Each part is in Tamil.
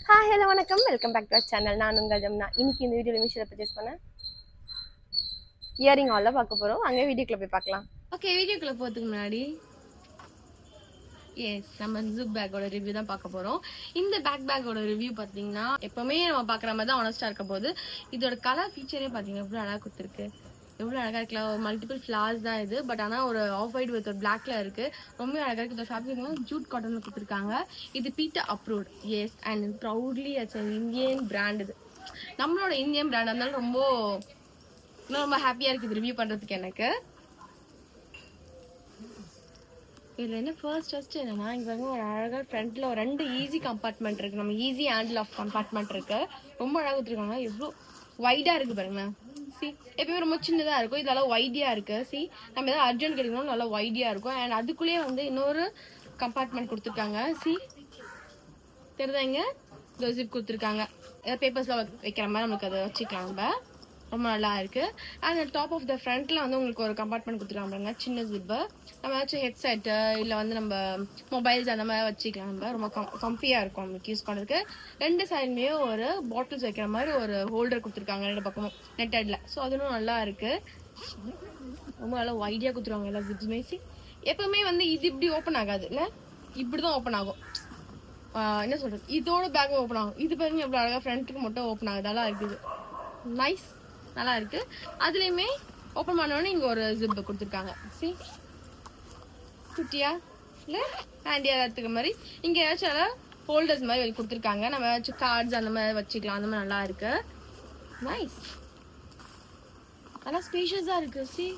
ஹாய் ஹலோ வணக்கம், welcome back to our channel. நான் உங்கள் ஜம்னா. இன்னைக்கு இந்த வீடியோவில் மீஷோவில் பர்ச்சேஸ் பண்ணேன் இயரிங் ஹாலில் பார்க்க போகிறோம். அங்கே வீடியோக்குள்ளே போய் பார்க்கலாம். ஓகே, வீடியோக்குள்ளே போகிறதுக்கு முன்னாடி நம்ம ஜூக் பேக்கோட ரிவ்யூ தான் பார்க்க போகிறோம். இந்த பேக்கோட ரிவ்யூ பார்த்தீங்கன்னா எப்போவுமே நம்ம பார்க்குற மாதிரி தான் ஆனஸ்டாக இருக்க போது. இதோட கலர் ஃபீச்சரே பார்த்தீங்கன்னா எவ்வளோ அழகாக கொடுத்துருக்கு, எவ்வளோ அழகாக இருக்கலாம். ஒரு மல்டிபிள் ஃப்ளார்ஸ் தான் இது, பட் ஆனால் ஒரு ஆஃப் ஒயிட் வித் ஒரு பிளாக்ல இருக்குது. ரொம்ப அழகாக இருக்குது. இந்த ஃபேப்ரிக்லாம் ஜூட் காட்டனில் கொடுத்துருக்காங்க. இது PETA approved. Yes, and proudly it's an Indian brand. இது நம்மளோட இந்தியன் பிராண்ட் இருந்தாலும் ரொம்ப ஹாப்பியாக இருக்குது ரிவ்யூ பண்ணுறதுக்கு. எனக்கு இதில் என்ன ஃபர்ஸ்ட் என்னன்னா, இங்கே வந்து ஒரு அழகாக ஃப்ரண்ட்டில் ஒரு 2 ஈஸி கம்பார்ட்மெண்ட் இருக்குது. நம்ம ஈஸி ஹேண்டில் ஆஃப் கம்பார்ட்மெண்ட் இருக்குது. ரொம்ப அழகாக கொடுத்துருக்காங்க. எவ்வளோ வைடாக இருக்குது பாருங்களேன். சி, எப்பயுமே ரொம்ப சின்னதாக இருக்கும், இதெல்லாம் வைடியாக இருக்குது. சி, நம்ம எதாவது அர்ஜென்ட் கிடைக்கணும், நல்லா வைடியாக இருக்கும். அண்ட் அதுக்குள்ளேயே வந்து இன்னொரு கம்பார்ட்மெண்ட் கொடுத்துருக்காங்க. சி, தெரியுதாங்க, ஜிப் கொடுத்துருக்காங்க. ஏதாவது பேப்பர்ஸ்லாம் வைக்கிற மாதிரி நம்மளுக்கு அதை வச்சுக்கலாம். நம்ம ரொம்ப நல்லா இருக்குது. அண்ட் டாப் ஆஃப் த ஃப்ரண்ட்டில் வந்து உங்களுக்கு ஒரு கம்பார்ட்மெண்ட் கொடுத்துருக்காங்க, சின்ன ஜிப்பு. நம்ம ஏதாச்சும் ஹெட்செட்டு இல்லை வந்து நம்ம மொபைல்ஸ் அந்த மாதிரி வச்சுக்கலாம். நம்ம ரொம்ப கம்ஃபியாக இருக்கும் நம்மளுக்கு யூஸ் பண்ணுறதுக்கு. 2 சைடுமே ஒரு பாட்டில்ஸ் வைக்கிற மாதிரி ஒரு ஹோல்டர் கொடுத்துருக்காங்க 2 பக்கமும் நெட்டடில். ஸோ அதுவும் நல்லா இருக்குது. ரொம்ப நல்லா வைடியாக கொடுத்துருவாங்க எல்லா ஜிப்ஸுமே. எப்பவுமே வந்து இது இப்படி ஓப்பன் ஆகாது, இல்லை இப்படி தான் ஓப்பன் ஆகும். என்ன சொல்கிறது, இதோட பேக்கும் ஓப்பன் ஆகும். இது பாருங்க எவ்வளோ அழகாக ஃப்ரண்ட்டுக்கு மட்டும் ஓப்பன் ஆகுது. நல்லா இருக்குது, நைஸ், நல்லா இருக்கு. அதுலயுமே ஓப்பன் பண்ணோடனே இங்க ஒரு ஜிப் கொடுத்துருக்காங்க. சி, குட்டியா இல்லை ஹேண்டியா எடுத்துக்க மாதிரி இங்க ஏதாச்சும் ஹோல்டர்ஸ் மாதிரி கொடுத்துருக்காங்க. நம்ம ஏதாச்சும் கார்ட்ஸ் அந்த மாதிரி வச்சுக்கலாம். அந்த மாதிரி நல்லா இருக்கு, நைஸ், நல்லா ஸ்பேஷியஸா இருக்கு. சி,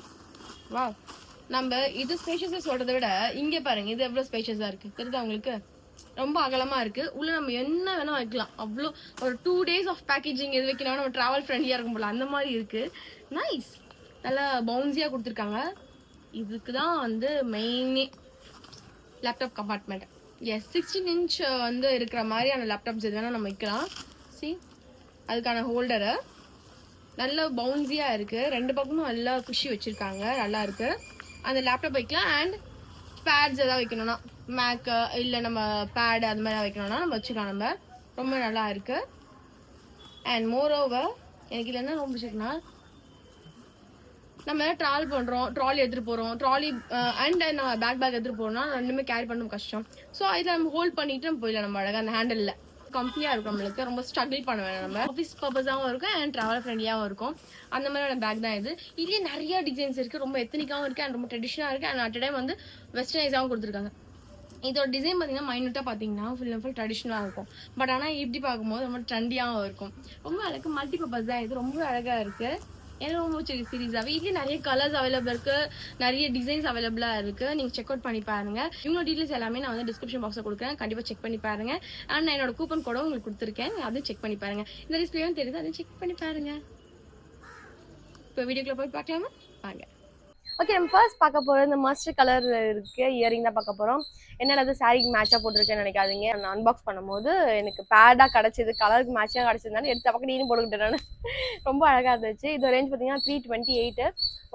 வா, நம்ம இது ஸ்பேஷியஸா சொல்றதை விட இங்க பாருங்க, இது எவ்வளவு ஸ்பேஷியஸா இருக்கு தெரியுதா உங்களுக்கு. ரொம்ப அகலமா இருக்கு. உள்ள நம்ம என்ன வேணா வைக்கலாம். அவ்வளோ ஒரு 2 டேஸ் ஆஃப் பேக்கேஜிங் எது வைக்கணும், நம்ம டிராவல் ஃப்ரெண்ட்லியா இருக்கும் போல அந்த மாதிரி இருக்கு. நைஸ், நல்லா பவுன்சியா கொடுத்துருக்காங்க. இதுக்கு தான் வந்து மெயினே லேப்டாப் கம்பார்ட்மெண்ட். எஸ், 16 இன்ச் வந்து இருக்கிற மாதிரியான லேப்டாப்ஸ் எது வேணா நம்ம வைக்கலாம். சி, அதுக்கான ஹோல்டரு நல்ல பவுன்சியா இருக்கு. 2 பக்கமும் நல்லா குஷி வச்சிருக்காங்க, நல்லா இருக்கு. அந்த லேப்டாப் வைக்கலாம். அண்ட் பேட்ஸ் எதாவது வைக்கணும்னா, மேக்கு இல்லை நம்ம பேடு அது மாதிரி வைக்கணும்னா நம்ம வச்சுக்கலாம். நம்ம ரொம்ப நல்லா இருக்கு. அண்ட் மோர் ஓவர் எனக்கு இல்லை என்ன ரொம்ப பிடிச்சிருக்குன்னா, நம்ம ட்ராவல் பண்ணுறோம், ட்ராலி எடுத்துகிட்டு போகிறோம், ட்ராலி அண்ட் நம்ம பேக் எடுத்துகிட்டு போகிறோம்னா ரெண்டுமே கேரி பண்ணணும் கஷ்டம். ஸோ இதில் நம்ம ஹோல்ட் பண்ணிட்டு நம்ம போயிடலாம். நம்ம அழகாக அந்த ஹேண்டில் கம்ஃபியாக இருக்கும், நம்மளுக்கு ரொம்ப ஸ்ட்ரகிள் பண்ண வேணாம். நம்ம ஆஃபீஸ் பர்பஸாகவும் இருக்கும் அண்ட் ட்ராவல் ஃப்ரெண்ட்லியாகவும் இருக்கும். அந்த மாதிரியான பேக் தான் இது. இதுலேயே நிறைய டிசைன்ஸ் இருக்குது. ரொம்ப எத்தனிக்காகவும் இருக்குது அண்ட் ரொம்ப ட்ரெடிஷ்னலாக இருக்குது. அண்ட் அட் டைம் வந்து வெஸ்டர்னைஸாகவும் கொடுத்துருக்காங்க. இதோட டிசைன் பார்த்தீங்கன்னா மைனூட்டாக பார்த்தீங்கன்னா ஃபுல் அண்ட் ஃபுல் ட்ரெடிஷ்னலாக இருக்கும். பட் ஆனால் இப்படி பார்க்கும்போது ரொம்ப ட்ரெண்டியாகவும் இருக்கும். ரொம்ப அழகாக மல்டி பர்பஸ் தான் இது. ரொம்ப அழகாக இருக்குது. எனக்கு ரொம்ப பிடிச்சிருக்கு சீரீஸாகவே. இதுலேயே நிறைய கலர்ஸ் அவைலபிள் இருக்குது, நிறைய டிசைன்ஸ் அவைலபிளாக இருக்குது. நீங்கள் செக் அவுட் பண்ணி பாருங்கள். இவங்களோட டீட்டெயில்ஸ் எல்லாமே நான் வந்து டிஸ்கிரிப்ஷன் பாக்ஸில் கொடுக்குறேன், கண்டிப்பாக செக் பண்ணி பாருங்கள். அண்ட் நான் என்னோட கூப்பன் கோடும் உங்களுக்கு கொடுத்துருக்கேன், அதையும் செக் பண்ணி பாருங்கள். இந்த டிஸ்பிளேயும் தெரியுது, அதையும் செக் பண்ணி பாருங்கள். இப்போ வீடியோக்குள்ளே போய் பார்க்கலாமா, வாங்க. ஓகே, நம்ம ஃபர்ஸ்ட் பார்க்க போகிறது இந்த மஸ்டர் கலர் இருக்கு இயரிங் தான் பார்க்க போகிறோம். என்னது சாரிக்கு மேட்சாக போட்டிருக்கேன்னு நினைக்காதீங்க. நான் அன்பாக்ஸ் பண்ணும்போது எனக்கு பேடாக கிடச்சிது, கலருக்கு மேட்சாக கிடச்சிருந்தாலும் எடுத்து பக்கத்துலேயும் போட்டுக்கிட்டேன் நான். ரொம்ப அழகாக இருந்துச்சு. இது ரேஞ்ச் பார்த்தீங்கன்னா 328.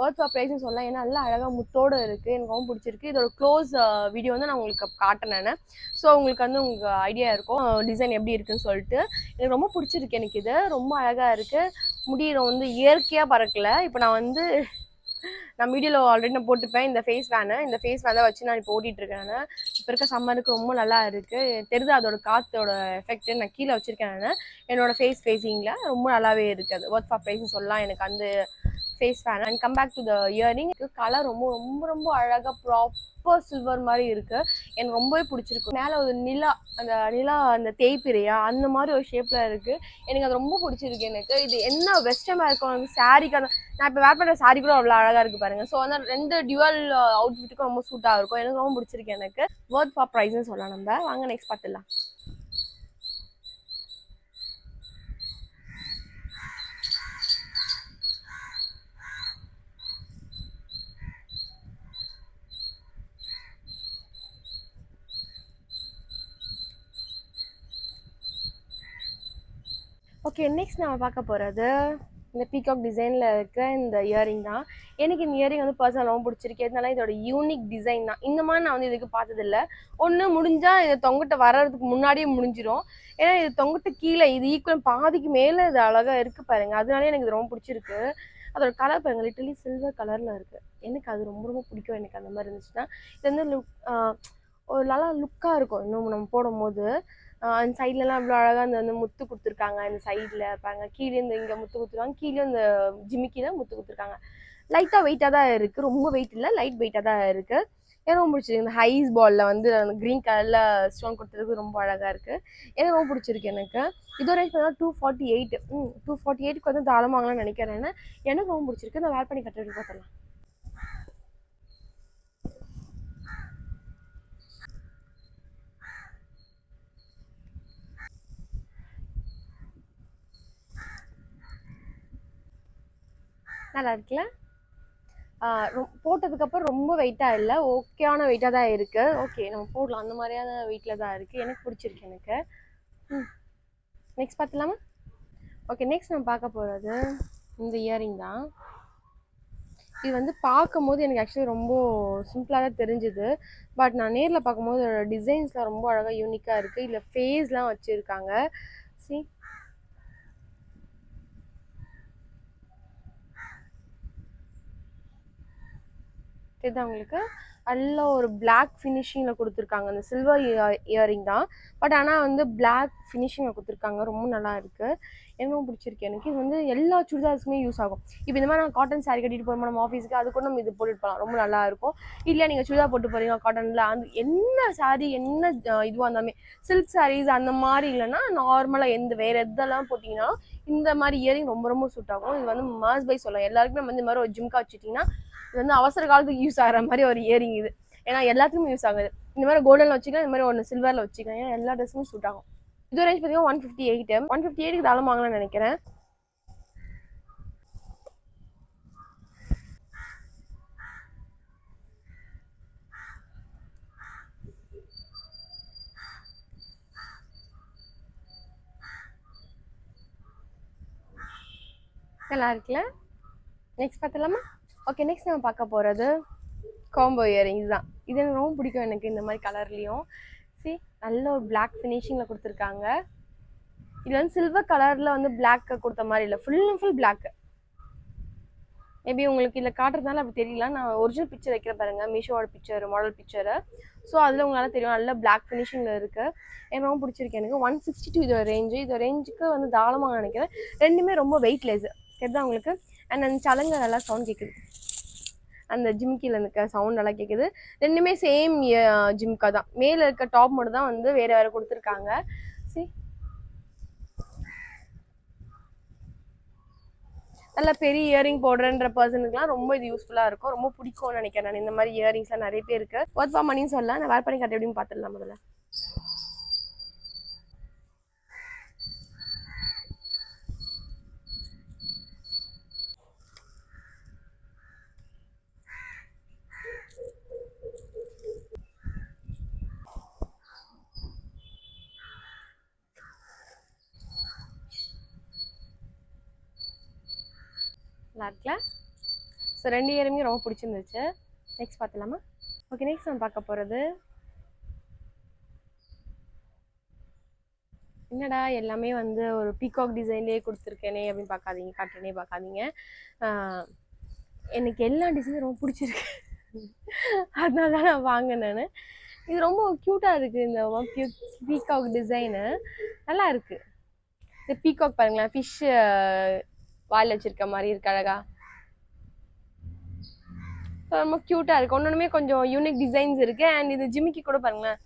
ஒர்த் ஆஃப் ப்ரைஸ்னு சொல்லலாம். ஏன்னா நல்லா அழகாக முத்தோடு இருக்குது, எனக்கு ரொம்ப பிடிச்சிருக்கு. இதோட க்ளோஸ் வீடியோ வந்து நான் உங்களுக்கு காட்டினேன். ஸோ உங்களுக்கு வந்து உங்கள் ஐடியா இருக்கும் டிசைன் எப்படி இருக்குன்னு சொல்லிட்டு. எனக்கு ரொம்ப பிடிச்சிருக்கு. எனக்கு இது ரொம்ப அழகாக இருக்குது. முடியிற வந்து இயற்கையாக பறக்கலை. இப்போ நான் வந்து நான் வீடியோவில் ஆல்ரெடி நான் போட்டுப்பேன் இந்த ஃபேஸ் வேனை. இந்த ஃபேஸ் வேனை வச்சு நான் இப்போ ஓட்டிகிட்ருக்கேன். நான் இப்போ இருக்க சம்மருக்கு ரொம்ப நல்லா இருக்குது. தெரியுது அதோட காற்றோட எஃபெக்ட்டு. நான் கீழே வச்சுருக்கேன். நான் என்னோடய ஃபேஸிங்கில் ரொம்ப நல்லாவே இருக்குது. அது ஒர்த் ஆஃப் ப்ரைஸ்னு சொல்லலாம் எனக்கு அந்த face fan. And come back to the earring. Colour ரொம்ப ரொம்ப ரொம்ப அழகாக ப்ராப்பர் சில்வர் மாதிரி இருக்குது. எனக்கு ரொம்பவே பிடிச்சிருக்கு. மேலே ஒரு நிலா அந்த தேய்பிரையா அந்த மாதிரி ஒரு ஷேப்பில் இருக்குது. எனக்கு அது ரொம்ப பிடிச்சிருக்கு. எனக்கு இது என்ன வெஸ்டர்னாக இருக்கும் சாரீக்கு. நான் இப்போ வேர் பண்ணுற சாரீ கூட அவ்வளோ அழகாக இருக்குது பாருங்கள். ஸோ வந்து 2 டியூவல் அவுட்ஃபிட்டுக்கும் ரொம்ப சூட்டாக இருக்கும். எனக்கு ரொம்ப பிடிச்சிருக்கு. எனக்கு ஒர்த் ஃபார் ப்ரைஸ்னு சொல்லலாம். நம்ம வாங்க நெக்ஸ்ட் பார்த்துடலாம். ஓகே, நெக்ஸ்ட் நம்ம பார்க்க போகிறது இந்த பீகாக் டிசைனில் இருக்க இந்த இயரிங் தான். எனக்கு இந்த இயரிங் வந்து பர்சனல் ரொம்ப பிடிச்சிருக்கு. எதனால இதோட யூனிக் டிசைன் தான். இந்த மாதிரி நான் வந்து இதுக்கு பார்த்ததில்ல. ஒன்று முடிஞ்சா இதை தொங்கிட்ட வர்றதுக்கு முன்னாடியே முடிஞ்சிடும். ஏன்னா இது தொங்கிட்டு கீழே இது ஈக்குவல் பாதிக்கு மேலே இது அழகாக இருக்குது பாருங்க. அதனாலே எனக்கு இது ரொம்ப பிடிச்சிருக்கு. அதோட கலர் பாருங்க, லிட்டரலி சில்வர் கலரில் இருக்குது. எனக்கு அது ரொம்ப ரொம்ப பிடிக்கும். எனக்கு அந்த மாதிரி இருந்துச்சுன்னா இது வந்து ஒரு நல்லா லுக்காக இருக்கும். இன்னும் நம்ம போடும்போது அந்த சைட்லலாம் அவ்வளோ அழகாக அந்த முத்து கொடுத்துருக்காங்க. இந்த சைடில் பாருங்க, கீழே இந்த இங்கே முத்து கொடுத்துருக்காங்க, கீழே இந்த ஜிமிக்கியில் முத்து கொடுத்துருக்காங்க. லைட்டாக வெயிட்டாக தான் இருக்குது, ரொம்ப வெயிட் இல்லை, லைட் வெயிட்டாக தான் இருக்குது. எனக்கு ரொம்ப பிடிச்சிருக்கு. இந்த ஹைஸ் பாலில் வந்து அந்த க்ரீன் கலரில் ஸ்டோன் கொடுத்துருக்கு, ரொம்ப அழகாக இருக்குது. எனக்கு ரொம்ப பிடிச்சிருக்கு. எனக்கு இதோட ரேட் பார்த்தா 248. 248க்கு வந்து தாராளமாக வாங்கலாம்னு நினைக்கிறேன். எனக்கு ரொம்ப பிடிச்சிருக்கு. நான் வேர் பண்ணி கட்டுறது பார்த்தலாம். நல்லா இருக்குல்ல? போட்டதுக்கப்புறம் ரொம்ப வெயிட்டாக இல்லை, ஓகேயான வெயிட்டாக தான் இருக்குது. ஓகே, நம்ம போடலாம். அந்த மாதிரியான வெயிட்டில் தான் இருக்குது. எனக்கு பிடிச்சிருக்கு. எனக்கு நெக்ஸ்ட் பார்த்துலாமா? ஓகே, நெக்ஸ்ட் நம்ம பார்க்க போகிறது இந்த இயரிங் தான். இது வந்து பார்க்கும்போது எனக்கு ஆக்சுவலி ரொம்ப சிம்பிளாக தான் தெரிஞ்சுது. பட் நான் நேரில் பார்க்கும்போது டிசைன்ஸ்லாம் ரொம்ப அழகாக யூனிக்காக இருக்குது. இதில் ஃபேஸ்லாம் வச்சுருக்காங்க. சி, இதுதான் உங்களுக்கு நல்ல ஒரு பிளாக் ஃபினிஷிங்கில் கொடுத்துருக்காங்க. அந்த சில்வர் இயரிங் தான், பட் ஆனால் வந்து பிளாக் ஃபினிஷிங்கில் கொடுத்துருக்காங்க. ரொம்ப நல்லா இருக்குது. எனக்கும் பிடிச்சிருக்கு. எனக்கு இது வந்து எல்லா சுடிதார்ஸுமே யூஸ் ஆகும். இப்போ இந்த மாதிரி நான் காட்டன் சாரீ கட்டிட்டு போகிறோம் நம்ம ஆஃபீஸுக்கு, அது கூட நம்ம இது போட்டுட்டு போகலாம், ரொம்ப நல்லாயிருக்கும். இல்லை நீங்கள் சுடிதார் போட்டு போகிறீங்க காட்டனில், அந்த என்ன சாரீ என்ன இதுவாக இருந்தாலுமே, சில்க் சாரீஸ் அந்த மாதிரி இல்லைன்னா நார்மலாக வேறு எதெல்லாம் போட்டிங்கன்னாலும் இந்த மாதிரி இயரிங் ரொம்ப ரொம்ப சூட் ஆகும். இது வந்து மாஸ் பை சொல்லலாம். எல்லாருக்குமே நம்ம இந்த மாதிரி ஒரு ஜிம்கா வச்சுட்டிங்கன்னா இது வந்து அவசர காலத்துக்கு யூஸ் ஆகிற மாதிரி ஒரு இயரிங் இது. ஏன்னா எல்லாத்துக்குமே யூஸ் ஆகுது. இந்த மாதிரி கோல்டனில் வச்சுக்கலாம், இந்த மாதிரி ஒன்று சில்வரில் வச்சுக்கலாம். ஏன்னா எல்லா ட்ரெஸ்ஸுமே சூட் ஆகும். இது ரேஞ்ச் பார்த்தீங்கன்னா 158. 158க்கு தாளம் வாங்கலாம்னு நினைக்கிறேன். நல்லா இருக்குல்ல? நெக்ஸ்ட் பார்த்துலாமா? ஓகே, நெக்ஸ்ட் நம்ம பார்க்க போகிறது காம்போ இயரிங்ஸ் தான். இது எனக்கு ரொம்ப பிடிக்கும். எனக்கு இந்த மாதிரி கலர்லேயும் நல்ல ஒரு பிளாக் ஃபினிஷிங்கில் கொடுத்துருக்காங்க. இது வந்து சில்வர் கலரில் வந்து பிளாக் கொடுத்த மாதிரி இல்லை, full and full black. Maybe உங்களுக்கு இதில் காட்டுறதுனால அப்படி தெரியல. நான் ஒரிஜினல் பிக்சர் வைக்கிற பாருங்கள், மீஷோவோட பிக்சர், மாடல் பிக்சரு. ஸோ அதில் உங்களால் தெரியும் நல்ல பிளாக் ஃபினிஷிங்கில் இருக்குது. எனக்கு ரொம்ப பிடிச்சிருக்கு. எனக்கு 162 இதோட ரேஞ்சு. இதோட ரேஞ்சுக்கு வந்து தாராளமாக நினைக்கிறேன். ரெண்டுமே ரொம்ப வெயிட்லெஸ் கேட்குதா உங்களுக்கு. அண்ட் அந்த சலங்க நல்லா சவுண்ட் கேட்குது, அந்த ஜிம்கியில் இருக்க சவுண்ட் நல்லா கேட்குது. ரெண்டுமே சேம் ஜிம்கா தான். மேலே இருக்க டாப் மட்டும் தான் வந்து வேறு வேறு கொடுத்துருக்காங்க. சரி, நல்ல பெரிய இயரிங் போடுறன்ற பர்சனுக்குலாம் ரொம்ப இது யூஸ்ஃபுல்லாக இருக்கும். ரொம்ப பிடிக்கும்னு நினைக்கிறேன். நான் இந்த மாதிரி இயரிங்ஸ்லாம் நிறைய பேர் இருக்குது. ஒர்த் ஃபார் மணின்னு சொல்லலாம். நான் வேர் பண்ணி கட்ட எப்படின்னு பார்த்துடலாம். முதல்ல நல்லா இருக்குல்ல? ஸோ ரெண்டு இயரிங்குமே ரொம்ப பிடிச்சிருந்துச்சு. நெக்ஸ்ட் பார்த்துலாமா? ஓகே, நெக்ஸ்ட் நம்ம பார்க்க போகிறது என்னடா எல்லாமே வந்து ஒரு பீகாக் டிசைன்லேயே கொடுத்துருக்கேனே அப்படின்னு காட்டுறேனே பார்க்காதீங்க. எனக்கு எல்லா டிசைனும் ரொம்ப பிடிச்சிருக்கு. அதனால தான் நான் வாங்கினேன். இது ரொம்ப க்யூட்டாக இருக்குது. இந்த பீகாக் டிசைனு நல்லா இருக்குது. இந்த பீகாக் பாருங்களேன், ஃபிஷ்ஷு வாயில் வச்சுருக்க மாதிரி இருக்கு அழகா. ஸோ ரொம்ப க்யூட்டாக இருக்குது. ஒன்றுமே கொஞ்சம் யூனிக் டிசைன்ஸ் இருக்குது. அண்ட் இது ஜிமிக்கி கூட பாருங்களேன்,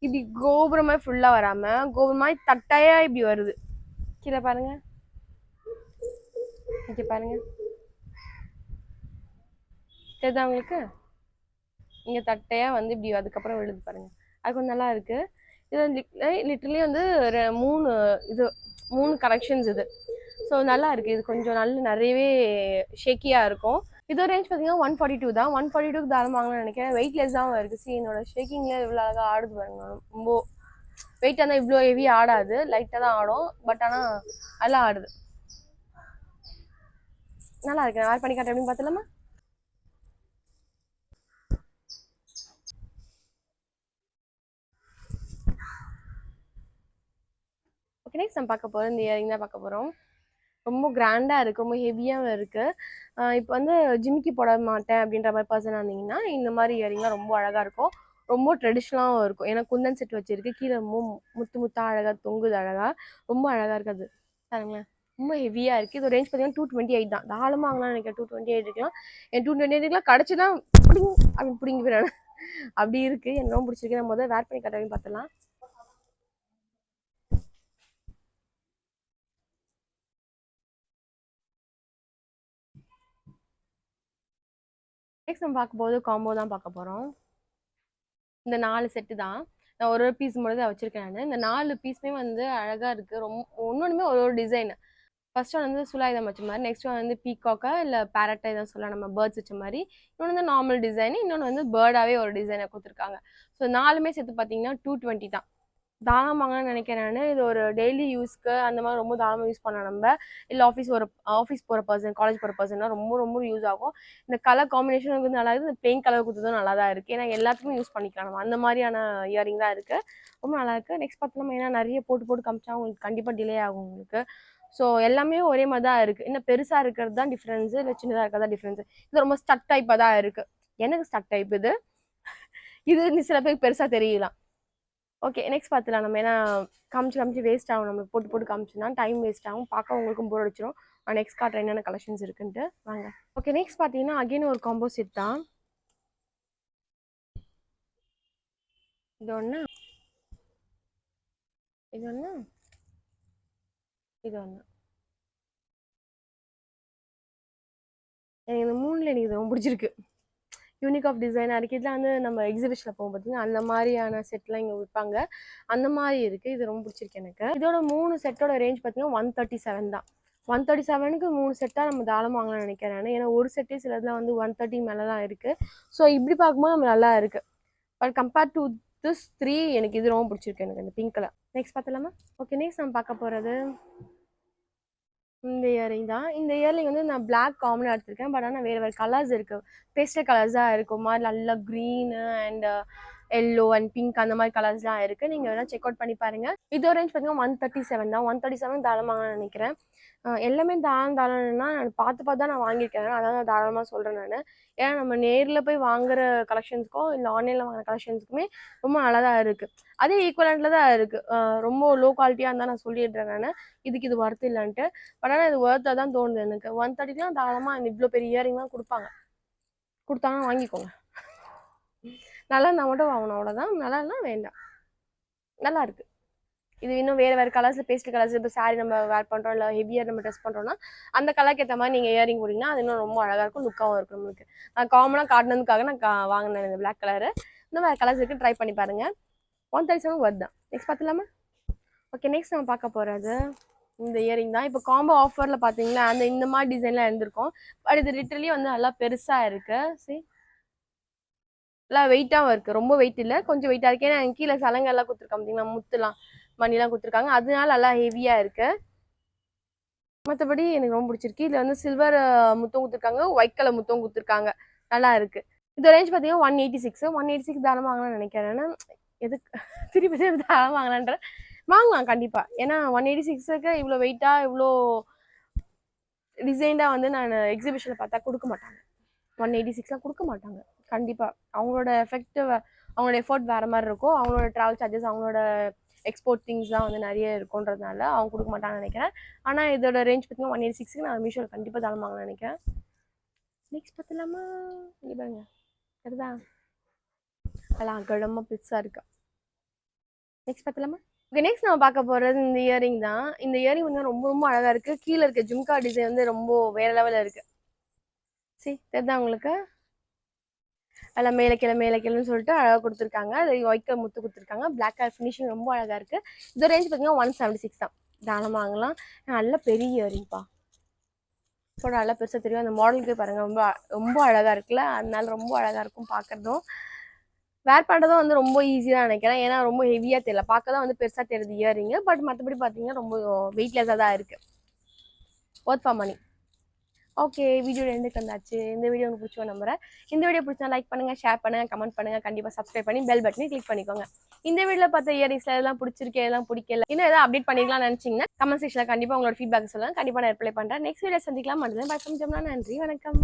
இப்படி கோபுரமாக ஃபுல்லாக வராமல் கோபுரமாக தட்டையாக இப்படி வருது. கீழே பாருங்க, இங்கே பாருங்க, தெரியுதா உங்களுக்கு? இங்கே தட்டையாக வந்து இப்படி அதுக்கப்புறம் விழுது பாருங்க. அது கொஞ்சம் நல்லா இருக்குது. இது வந்து லிட்டரலி வந்து மூணு கலெக்ஷன்ஸ் இது. ஸோ நல்லா இருக்குது. இது கொஞ்சம் நிறையவே ஷேக்கியாக இருக்கும். இதோட ரேஞ்ச் பார்த்தீங்கன்னா 142 தான். 142க்கு தாராளமாக வாங்கலாம்னு நினைக்கிறேன். வெயிட்லெஸ்ஸாகவும் இருக்குது. என்னோட ஷேக்கிங்கில் இவ்வளோ அழகாக ஆடுது பாருங்க. ரொம்ப வெயிட்டாக இருந்தால் இவ்வளோ ஹெவி ஆடாது, லைட்டாக தான் ஆடும். பட் ஆனால் நல்லா ஆடுது. நல்லா இருக்கு. நான் வேர் பண்ணி காட்டுறேன் அப்படின்னு பார்த்துலாமா? ஓகே, நெக்ஸ்ட் நம்ம பார்க்க போகிறோம் இந்த இயரிங் தான் பார்க்க போகிறோம். ரொம்ப கிராண்டாக இருக்குது, ரொம்ப ஹெவியாகவும் இருக்குது. இப்போ வந்து ஜிமிக்கி போட மாட்டேன் அப்படின்ற மாதிரி பர்சனாக இருந்தீங்கன்னா இந்த மாதிரி இயரிங்லாம் ரொம்ப அழகாக இருக்கும். ரொம்ப ட்ரெடிஷ்னலாகவும் இருக்கும். ஏன்னா குந்தன் செட் வச்சிருக்கு, கீழே ரொம்ப முத்து முத்தாக அழகாக தொங்குது, அழகாக ரொம்ப அழகாக இருக்குது பாருங்களேன். ரொம்ப ஹெவியாக இருக்குது. இது ரேஞ்ச் பார்த்தீங்கன்னா 228 தான். தாராளமாக வாங்கலாம் நினைக்கிறேன். 228 இருக்கலாம். என் 228 கிடச்சி தான் அப்படின்னு பிடிங்கி போயிடாது அப்படி இருக்குது. எனக்கு ரொம்ப பிடிச்சிருக்கு. நம்ம முதல்ல வேர் பண்ணி கட்டுறதுன்னு பார்த்துலாம். நெக்ஸ்ட் நம்ம பார்க்க போது காம்போ தான் பார்க்க போகிறோம். இந்த 4 செட்டு தான். நான் ஒரு பீஸ் மட்டும் தான் வச்சிருக்கேன் நான். இந்த 4 பீஸுமே வந்து அழகாக இருக்குது. ரொம்ப ஒன்னொன்றுமே ஒரு டிசைன். ஃபர்ஸ்ட் ஒன் வந்து சுலாயுதம் வச்ச மாதிரி, நெக்ஸ்ட் ஒன் வந்து பீகாக்கா இல்லை பேரட்டை தான் சொல்லலாம், நம்ம பேர்ட்ஸ் வச்ச மாதிரி. இன்னொன்று வந்து நார்மல் டிசைன், இன்னொன்று வந்து பேர்டாகவே ஒரு டிசைனை கொடுத்துருக்காங்க. ஸோ 4மே சேர்த்து பார்த்தீங்கன்னா 220 தான். தாராளமாங்கன்னு நினைக்கிறேன் நான். இது ஒரு டெய்லி யூஸ்க்கு அந்த மாதிரி ரொம்ப தாராளமாக யூஸ் பண்ணலாம் நம்ம. இல்லை ஆஃபீஸ் போகிற பர்சன், காலேஜ் போகிற பர்சன்லாம் ரொம்ப ரொம்ப யூஸ் ஆகும். இந்த கலர் காம்பினேஷன் வந்து நல்லா இருக்குது. இந்த பிளெயின் கலர் கொடுத்ததும் நல்லா தான் இருக்குது. ஏன்னா எல்லாத்துக்குமே யூஸ் பண்ணிக்கலாம் நம்ம. அந்த மாதிரியான இயரிங் தான் இருக்குது. ரொம்ப நல்லா இருக்குது. நெக்ஸ்ட் பார்த்தோம்னா ஏன்னா நிறைய போட்டு காமிச்சா உங்களுக்கு கண்டிப்பாக டிலே ஆகும் உங்களுக்கு. ஸோ எல்லாமே ஒரே மாதிரி தான் இருக்குது. இன்னும் பெருசாக இருக்கிறது தான் டிஃப்ரென்ஸு, இல்லை சின்னதாக இருக்கிறது தான் டிஃப்ரென்ஸு. இது ரொம்ப ஸ்டக் டைப்பாக தான் இருக்குது. எனக்கு ஸ்டக் டைப் இது. இது சில பேருக்கு பெருசாக தெரியலாம். ஓகே, நெக்ஸ்ட் பார்த்துலாம் நம்ம. ஏன்னா காமிச்சு வேஸ்ட் ஆகும், நம்மளுக்கு போட்டு காமிச்சுன்னா டைம் வேஸ்ட் ஆகும், பார்க்க உங்களுக்கும் போர் அடிச்சிடும். நான் நெக்ஸ்ட் காட்டுறேன் என்னென்ன கலெக்ஷன்ஸ் இருக்குன்ட்டு வாங்க. ஓகே, நெக்ஸ்ட் பார்த்தீங்கன்னா அகைன் ஒரு காம்போ செட் தான். இது ஒன்று, இது ஒன்று, இது ஒன்று. எனக்கு இந்த 3ல் எனக்கு இது ரொம்ப பிடிச்சிருக்கு. யூனிக் ஆஃப் டிசைனாக இருக்குது. இதெல்லாம் வந்து நம்ம எக்ஸிபிஷனில் போகும் பார்த்தீங்கன்னா அந்த மாதிரியான செட்லாம் இங்கே விற்பாங்க. அந்த மாதிரி இருக்குது. இது ரொம்ப பிடிச்சிருக்கு எனக்கு. இதோட 3 செட்டோட ரேஞ்ச் பார்த்தீங்கன்னா 137 தான். 137க்கு 3 செட்டாக நம்ம தாராளமாக வாங்கலாம்னு நினைக்கிறேன் நான். ஏன்னா ஒரு செட்டே சிலதுலாம் வந்து 130 மேலே தான் இருக்குது. ஸோ இப்படி பார்க்கும்போது நம்ம நல்லா இருக்குது. பட் கம்பேர்ட் டு திஸ் 3 எனக்கு இது ரொம்ப பிடிச்சிருக்கு, எனக்கு அந்த பிங்க் கலர். நெக்ஸ்ட் பார்த்தலாமா? ஓகே, நெக்ஸ்ட் நம்ம பார்க்க போகிறது இந்த இயரிங் தான். இந்த இயரிங் வந்து நான் பிளாக் காமனாக எடுத்திருக்கேன். பட் ஆனால் வேறு கலர்ஸ் இருக்குது. பேஸ்டல் கலர்ஸாக இருக்கும் மாதிரி, நல்லா green and yellow and pink அந்த மாதிரி கலர்ஸ்லாம் இருக்குது. நீங்கள் வேணால் செக் அவுட் பண்ணி பாருங்கள். இது ரேஞ்ச் பார்த்தீங்கன்னா 137 தான். 137 தாராளமாக நினைக்கிறேன். எல்லாமே தாராளம்னா நான் பார்த்து தான் நான் வாங்கியிருக்கேன். அதான் நான் தாராளமாக சொல்கிறேன் நான். ஏன்னா நம்ம நேரில் போய் வாங்குற கலெக்ஷன்ஸ்க்கும் இல்லை ஆன்லைனில் வாங்குற கலெக்ஷன்ஸுக்குமே ரொம்ப நல்லா தான் இருக்குது. அதே ஈக்குவலண்ட்டில் தான் இருக்குது. ரொம்ப லோ குவாலிட்டியாக இருந்தால் நான் சொல்லிடுறேன் நான். இதுக்கு இது ஒர்த் இல்லைன்ட்டு. பட் ஆனால் இது ஒர்த்தாக தான் தோணுது எனக்கு. 130லாம் தாராளமாக இவ்வளோ பெரிய இயரிங்லாம் கொடுத்தாங்கன்னா வாங்கிக்கோங்க. நல்லா இருந்தால் மட்டும் வாங்கணும், அவ்வளோதான். நல்லா இல்லைனா வேண்டாம். நல்லா இருக்குது. இது இன்னும் வேறு கலர்ஸில், பேஸ்டல் கலர்ஸ், இப்போ சாரி நம்ம வேர் பண்ணுறோம் இல்லை ஹெவியாக நம்ம ட்ரெஸ் பண்ணுறோன்னா அந்த கலருக்கு ஏற்ற மாதிரி நீங்கள் இயரிங் போட்டிங்கன்னா அது இன்னும் ரொம்ப அழகாக இருக்கும், லுக்காகவும் இருக்கும் நம்மளுக்கு. நான் காமனாக காட்டினதுக்காக நான் வாங்கினேன் இந்த பிளாக் கலரு. இன்னும் வேறு கலர்ஸ் இருக்குது, ட்ரை பண்ணி பாருங்கள். 137 ஒர்த் தான். நெக்ஸ்ட் பார்த்துலாமா? ஓகே, நெக்ஸ்ட் நம்ம பார்க்க போகிறது இந்த இயரிங் தான். இப்போ காம்போ ஆஃபரில் பார்த்தீங்கன்னா இந்த மாதிரி டிசைன்லாம் இருந்திருக்கும். பட் இது லிட்டரலி வந்து நல்லா பெருசாக இருக்குது. சரி, நல்லா வெயிட்டாகவும் இருக்குது. ரொம்ப வெயிட் இல்லை, கொஞ்சம் வெயிட்டாக இருக்குது. ஏன்னா கீழே சலங்கெல்லாம் கொடுத்துருக்காங்க பார்த்தீங்களா, முத்துலாம் மணிலாம் கொடுத்துருக்காங்க. அதனால நல்லா ஹெவியாக இருக்குது. மற்றபடி எனக்கு ரொம்ப பிடிச்சிருக்கு. இதில் வந்து சில்வர் முத்தம் கொடுத்துருக்காங்க, ஒயிட் கலர் முத்தம் கொடுத்துருக்காங்க. நல்லா இருக்குது. இது ரேஞ்ச் பார்த்தீங்கன்னா 186 தாராளமாக வாங்கலாம்னு நினைக்கிறேன். ஏன்னா எதுக்கு திருப்பி தாராளமாக வாங்கலான்ற வாங்கலாம் கண்டிப்பாக. ஏன்னா 186க்கு இவ்வளோ வெயிட்டாக இவ்வளோ டிசைன்டாக வந்து நான் எக்ஸிபிஷனில் பார்த்தா கொடுக்க மாட்டாங்க. 186லாம் கொடுக்க மாட்டாங்க கண்டிப்பாக. அவங்களோட அவங்களோட எஃபோர்ட் வேறு மாதிரி இருக்கும். அவங்களோட ட்ராவல் சார்ஜஸ், அவங்களோட எக்ஸ்போர்ட் திங்ஸ்லாம் வந்து நிறைய இருக்குன்றதுனால அவங்க கொடுக்க மாட்டாங்கன்னு நினைக்கிறேன். ஆனால் இதோட ரேஞ்ச் பார்த்தீங்கன்னா 186க்கு நான் மீஷோவில் கண்டிப்பாக தாராளமாக நினைக்கிறேன். நெக்ஸ்ட் பார்த்துலாமா? இங்கே பாருங்க, அதுதான் அதெல்லாம் அகடமாக பெருசாக இருக்கா. நெக்ஸ்ட் பார்த்துலாமா? ஓகே, நெக்ஸ்ட் நம்ம பார்க்க போகிறது இந்த இயரிங் தான். இந்த இயரிங் வந்து ரொம்ப ரொம்ப அழகாக இருக்குது. கீழே இருக்க ஜும்கா டிசைன் வந்து ரொம்ப வேறு லெவலில் இருக்குது. சரி, தெரியுதா உங்களுக்கு? அதில் மேலே கீழேன்னு சொல்லிட்டு அழகாக கொடுத்துருக்காங்க. அது ஒயிட் கலர் முத்து கொடுத்துருக்காங்க. பிளாக் கலர் ஃபினிஷிங் ரொம்ப அழகாக இருக்குது. இது ரேஞ்ச் பார்த்தீங்கன்னா 176 தான். தாராளமாக வாங்கலாம். நல்ல பெரிய இயரிங்ப்பா. கூட நல்லா பெருசாக தெரியும். அந்த மாடலுக்கு பாருங்கள், ரொம்ப ரொம்ப அழகாக இருக்குல்ல. அதனால ரொம்ப அழகாக இருக்கும் பார்க்குறதும். வேர் பண்ணுறதும் வந்து ரொம்ப ஈஸியாக நினைக்கிறேன். ஏன்னா ரொம்ப ஹெவியாக தெரியல, பார்க்க தான் வந்து பெருசாக தெரியுது இயரிங்கு. பட் மற்றபடி பார்த்தீங்கன்னா ரொம்ப வெயிட்லெஸ்ஸாக தான் இருக்குது. Worth for money. Okay, video எண்டுக்கு வந்தாச்சு. இந்த வீடியோ உங்களுக்கு பிடிச்ச நம்புறேன். இந்த வீடியோ பிடிச்சா லைக் பண்ணுங்க, ஷேர் பண்ணுங்க, கமெண்ட் பண்ணுங்க. கண்டிப்பா சப்ஸ்கிரைப் பண்ணி பெல் பட்டனை கிளிக் பண்ணிக்கோங்க. இந்த வீடியோல பார்த்த இயரிங்ஸ்ல எல்லாம் பிடிச்சிருக்கு, எல்லாம் பிடிக்கல, இன்னும் ஏதாவது அப்டேட் பண்ணிக்கலாம்னு நினைச்சீங்கன்னா கமெண்ட் செக்ஷன்ல கண்டிப்பா உங்களோட ஃபீட்பேக் சொல்லுங்க. கண்டிப்பா நான் ரிப்ளை பண்றேன். நெக்ஸ்ட் வீடியோ சந்திக்கலாம். மறந்து பை ஃப்ரம் ஜமுனா. நன்றி, வணக்கம்.